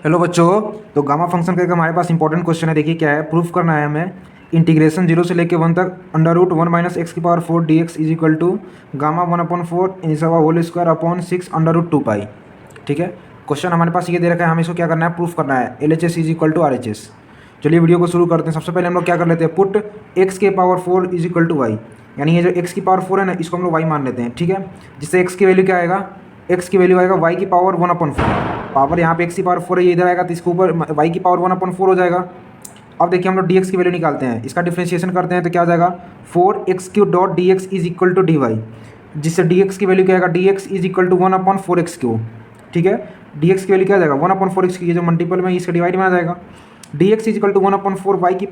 Hello बच्चों। तो gamma function का एक हमारे पास इंपॉर्टेंट क्वेश्चन है। देखिए क्या है, प्रूफ करना है हमें इंटीग्रेशन 0 से लेके 1 तक √1 - x⁴ dx is equal to gamma 1/4 whole square upon 6 √2π। ठीक है, क्वेश्चन हमारे पास ये दे रखा है, हमें इसको क्या करना है, प्रूफ करना है। LHS is equal to RHS। चलिए वीडियो को शुरू करते हैं। सबसे पहले हम लोग क्या कर लेते हैं, put x⁴ is equal to Y, यानी ये जो x⁴ है ना, इसको हम लोग y मान लेते हैं। ठीक है, जिससे x की वैल्यू क्या आएगा, x की वैल्यू आएगा y⁴ पावर यहाँ पे x⁴ है, ये इधर आएगा तो इसके ऊपर y⁴ 1/4 हो जाएगा। अब देखिए हम लोग dx की वैल्यू निकालते हैं, इसका डिफ्रेंशिएशन करते हैं तो क्या हो जाएगा, 4x³ dx is equal to dy, जिससे dx की वैल्यू क्या आएगा, dx is equal to 1/4x³। ठीक है, dx की वैल्यू क्या आ जाएगा 1/4x, ये जो मल्टीपल में इसके डिवाइड में आ जाएगा। dx is equal to 1/4 y⁴ y की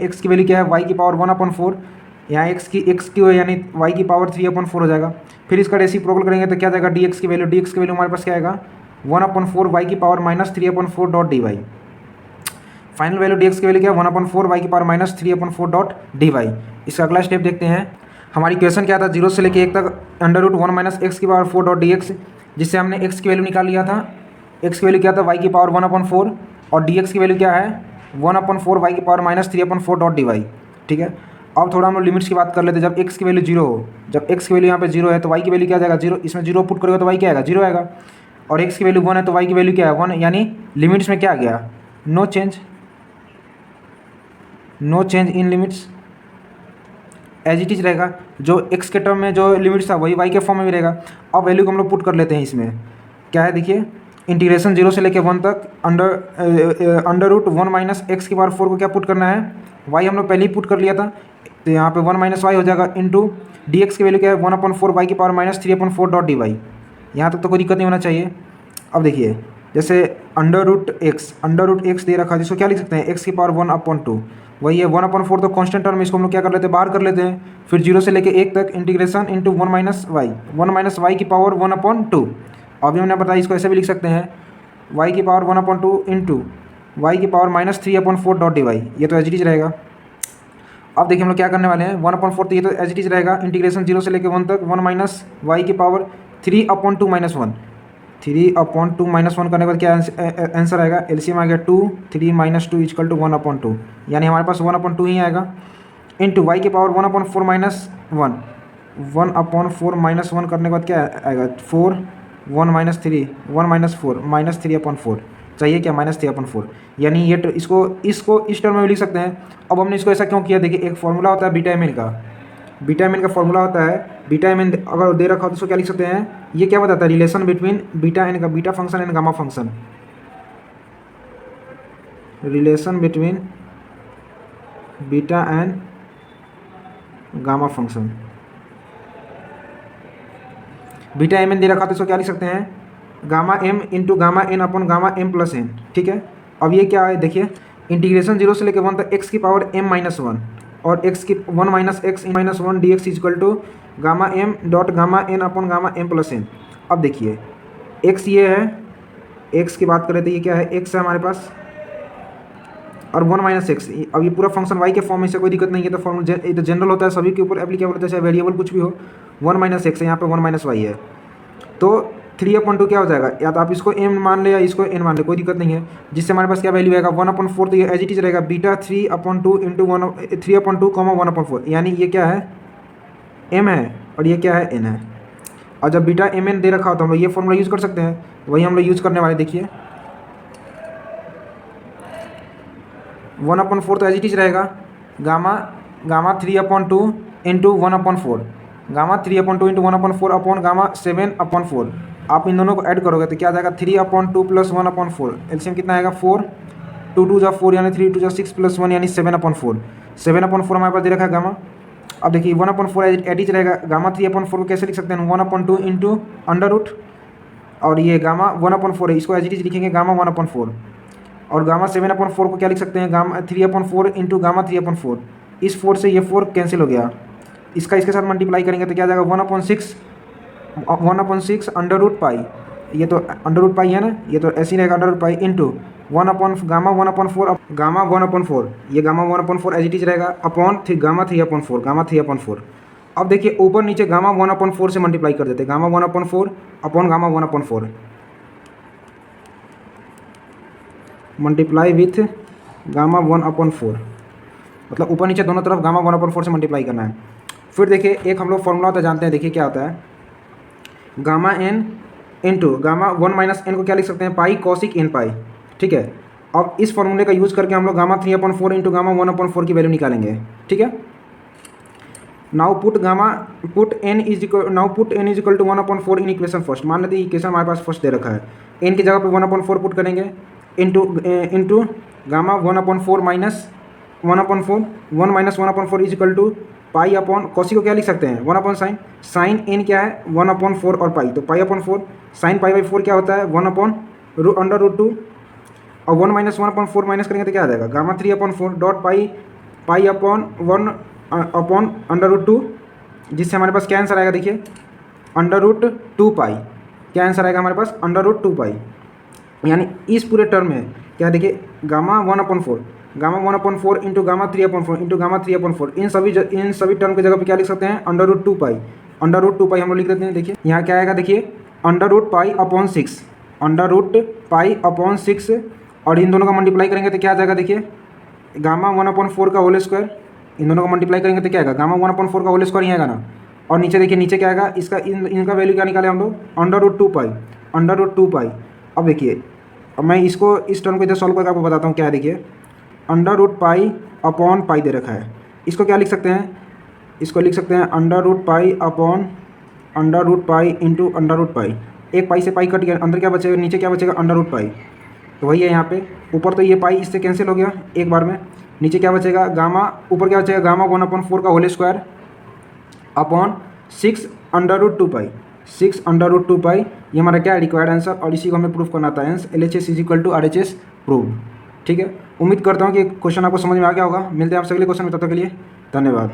x की वैल्यू क्या है, y⁴ 1/4, यहाँ x की है यानी y⁴ 3/4 हो जाएगा। फिर इसका रेसिप्रोकल करेंगे तो क्या जाएगा, dx की वैल्यू हमारे पास क्या आएगा 1/4 y⁴ -3/4 dy। Final value dx की वैल्यू क्या है 1/4 y⁴ -3/4 dy। इसका अगला स्टेप देखते हैं। हमारी क्वेश्चन क्या था, 0 से लेके 1 तक √1 - x⁴ dx, जिससे हमने x की वैल्यू निकाल लिया था। x की वैल्यू क्या था y⁴ 1/4 और dx की वैल्यू क्या है 1/4 y⁴ -3/4 dy। ठीक है, अब थोड़ा हम लोग लिमिट्स की बात कर लेते हैं। जब x की वैल्यू 0 हो, जब x की वैल्यू यहाँ पे 0 है तो y की वैल्यू क्या आ जाएगा 0, इसमें 0 पुट करोगे तो y क्या आएगा 0 आएगा। और x की वैल्यू 1 है तो y की वैल्यू क्या है 1, यानी लिमिट्स में क्या आ गया, no change in limits, as it is रहेगा। जो x के टर्म में जो लिमिट्स था वही y के फॉर्म में भी रहेगा। अब वैल्यू को हम लोग पुट कर लेते हैं। इसमें क्या है देखिए, इंटीग्रेशन 0 से लेके 1 तक √1 - x⁴ को क्या पुट करना है, y हम लोग पहले ही पुट कर लिया था, तो यहाँ पे 1 - y हो जाएगा इंटू dx की वैल्यू क्या है 1/4 y⁴ -3/4 dy। यहाँ तक तो कोई दिक्कत नहीं होना चाहिए। अब देखिए जैसे √x दे रखा है, जिसको क्या लिख सकते हैं x⁴ 1/2, वही है 1/4 तो कांस्टेंट टर्म, इसको हम लोग क्या कर लेते हैं, बाहर कर लेते हैं। फिर 0 से लेके 1 तक इंटीग्रेशन इंटू 1 - y, 1 - y⁴ 1/2। अभी हमने बताया इसको ऐसे भी लिख सकते हैं y⁴ 1/2 इंटू y⁴ -3/4 dy। ये तो एज इट इज रहेगा। अब देखिए हम लोग क्या करने वाले हैं, 1/4 तो ये तो एज इट इज रहेगा। इंटीग्रेशन 0 से लेकर 1 तक 1 - y⁴ 3/2 - 1, 3/2 - 1 करने के बाद क्या आंसर आएगा, एलसीएम आ गया 2, 3 - 2 इक्वल टू 1/2, यानी हमारे पास 1/2 ही आएगा। इंटू y⁴ 1/4 - 1, 1/4 -1 करने के बाद क्या आएगा 4, 1 - 3, 1 - 4 -3/4 चाहिए क्या, -3/4, यानी ये इसको इस टर्म में भी लिख सकते हैं। अब हमने इसको ऐसा क्यों किया, देखिए एक फॉर्मूला होता है बीटा एम एन का फॉर्मूला होता है। बीटा एम एन अगर दे रखा हो तो इसको क्या लिख सकते हैं, ये क्या बताता है, relation between beta function and gamma function, relation between beta and gamma function. Beta M N दे रखा तो इसको क्या लिख सकते हैं, gamma M into gamma N upon gamma M plus N. ठीक है, अब ये क्या है देखिए, इंटीग्रेशन 0 से लेकर 1 तक x⁴m-1 और 1 - x-1 dx equal to gamma M dot gamma N upon gamma M plus N. अब देखिए x ये है, x की बात करें तो ये क्या है, x है हमारे पास, और 1 - x। अब ये पूरा फंक्शन y के फॉर्म में, से कोई दिक्कत नहीं है। तो फॉर्मूला ये तो जनरल होता है, सभी के ऊपर एप्लीकेबल होता है, चाहे वेरिएबल कुछ भी हो। 1 - x है, यहाँ पे 1 - y है, तो 3/2 क्या हो जाएगा, या तो आप इसको m मान ले या इसको n मान ले, कोई दिक्कत नहीं है। जिससे हमारे पास क्या वैल्यू आएगा 1/4, तो ये एज इट इज रहेगा बीटा 3/2 इंटू 3/2, 1/4, यानी ये क्या है m है और ये क्या है n है। और जब बीटा mn दे रखा हो तो हम लोग ये फॉर्मूला यूज़ कर सकते हैं, वही हम लोग यूज़ करने वाले। देखिए 1/4 तो एज इट इज रहेगा gamma 3/2 into 1/4, gamma 3/2 into 1/4 upon gamma 7/4। आप इन दोनों को ऐड करोगे तो क्या आ जाएगा 3/2 प्लस 1/4, एलसीएम कितना आएगा 4, 2 2 जा 4 यानी 3 2 जा 6 प्लस 1 यानी 7/4। 7/4 हमारे पास दे रखा है गामा। अब देखिए 1/4 एड इच रहेगा, गामा 3/4 को कैसे लिख सकते हैं 1/2 इंटू अंडर रूट, और ये गामा 1/4 है, इसको एज इट इज लिखेंगे गामा 1/4। और गामा 7/4 को क्या लिख सकते हैं, गामा 3/4 इंटू गामा 3/4। इस 4 से ये 4 कैंसिल हो गया, इसके साथ मल्टीप्लाई करेंगे तो क्या आ जाएगा 1/6 अंडर रूट पाई, ये तो अंडर रूट पाई है ना, ये तो ऐसे ही रहेगा under root pi into gamma 1/4, ये गामा 1/4 एज इट इज रहेगा अपॉन गामा 3/4। अब देखिए ऊपर नीचे गामा 1/4 से मल्टीप्लाई कर देते हैं, gamma 1/4 upon gamma 1/4, multiply with gamma 1/4, मतलब ऊपर नीचे दोनों तरफ गामा 1/4 से मल्टीप्लाई करना है। फिर देखिए एक हम लोग फॉर्मूला होता है जानते हैं, देखिए क्या होता है, gamma N into gamma 1 minus N को क्या लिख सकते हैं, पाई कॉसिक एन पाई, ठीक है। अब इस फॉर्मूले का यूज़ करके हम लोग गामा 3/4 इंटू गामा 1/4 की वैल्यू निकालेंगे, ठीक है। Now put n is equal to 1/4 in equation first. मान लेते हैं इक्वेशन हमारे पास फर्स्ट दे रखा है, n की जगह पे 1/4 पुट करेंगे into gamma 1/4 minus 1/4, 1 minus 1/4 is equal to pi upon कॉसी को क्या लिख सकते हैं 1/sin, साइन n क्या है 1/4 और पाई, तो पाई/4 साइन पाई/4 क्या होता है 1/√2, और 1 माइनस 1/4 माइनस करेंगे तो क्या आ जाएगा gamma 3/4 dot pi upon 1 upon √2, जिससे हमारे पास क्या आंसर आएगा, देखिए √2 पाई, क्या आंसर आएगा हमारे पास √2 पाई। यानी इस पूरे टर्म में क्या, देखिए gamma 1/4 into gamma 3/4 into gamma 3/4, इन सभी टर्म की जगह पे क्या लिख सकते हैं √2 पाई, √2 पाई हम लोग लिख देते हैं। देखिए यहाँ क्या आएगा, देखिए √π/6, √π/6, और इन दोनों का मल्टीप्लाई करेंगे तो क्या आ जाएगा, देखिए गामा 1/4 का होल स्क्वायर, इन दोनों का मल्टीप्लाई करेंगे तो क्या आएगा गामा 1/4 का होल स्क्वायर ही आएगा ना, और नीचे देखिए नीचे क्या आएगा, इसका इनका वैल्यू क्या निकाले हम लोग √2 पाई। अब देखिए अब मैं इसको इस टर्म को इधर सॉल्व करके आपको बताता हूँ क्या है। देखिए √π/पाई दे रखा है, इसको क्या लिख सकते हैं, इसको लिख सकते हैं √π/√π इंटू √π, एक पाई से पाई कट गया, अंदर क्या बचेगा, नीचे क्या बचेगा √π, तो वही है यहाँ पे। ऊपर तो ये पाई इससे कैंसिल हो गया एक बार में, नीचे क्या बचेगा गामा, ऊपर क्या बचेगा गामा 1/4 का होल स्क्वायर अपॉन 6 √2 पाई, 6 √2 पाई, ये हमारा क्या है रिक्वायर्ड आंसर, और इसी को हमें प्रूफ करना था, hence LHS is equal to RHS prove. ठीक है, उम्मीद करता हूँ कि क्वेश्चन आपको समझ में आ गया होगा। मिलते हैं आपसे अगले क्वेश्चन में, तब तक के लिए धन्यवाद।